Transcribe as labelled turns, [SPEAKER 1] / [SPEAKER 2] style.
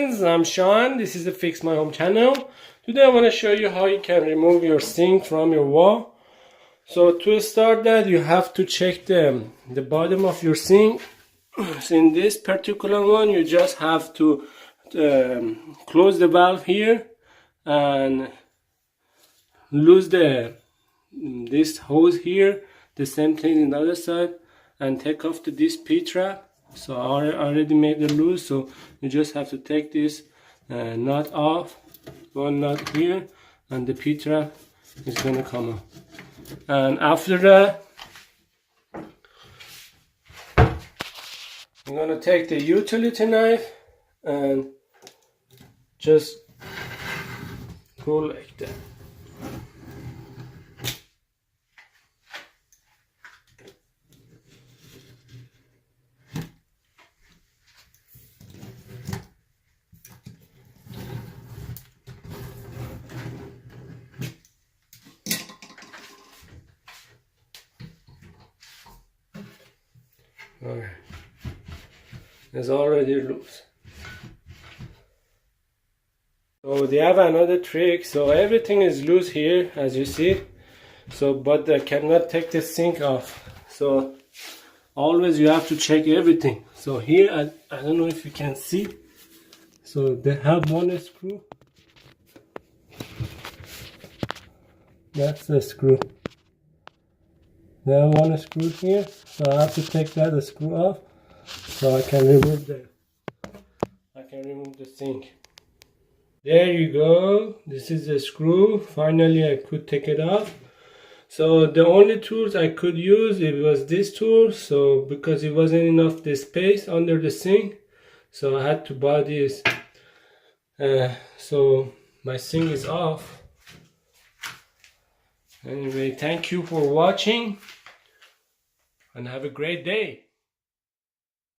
[SPEAKER 1] friends, I'm Sean. This is the Fix My Home channel. Today I want to show you how you can remove your sink from your wall. So to start that, you have to check the bottom of your sink. So in this particular one, you just have to close the valve here and lose this hose here. The same thing in the other side, and take off this P-trap. So I already made the loose, so you just have to take this nut off, one nut here, and the P-trap is gonna come off. And after that, I'm gonna take the utility knife and just go like that. Alright, it's already loose. So they have another trick. So everything is loose here, as you see. So, but I cannot take the sink off. So always you have to check everything. So here, I don't know if you can see. So they have one screw. That's the screw. They have one screw here, so I have to take that screw off so I can remove the sink. There you go. This is the screw. Finally I could take it off. So the only tools I could use, it was this tool. So because it wasn't enough the space under the sink, so I had to buy this. So my sink is off. Anyway, thank you for watching and have a great day.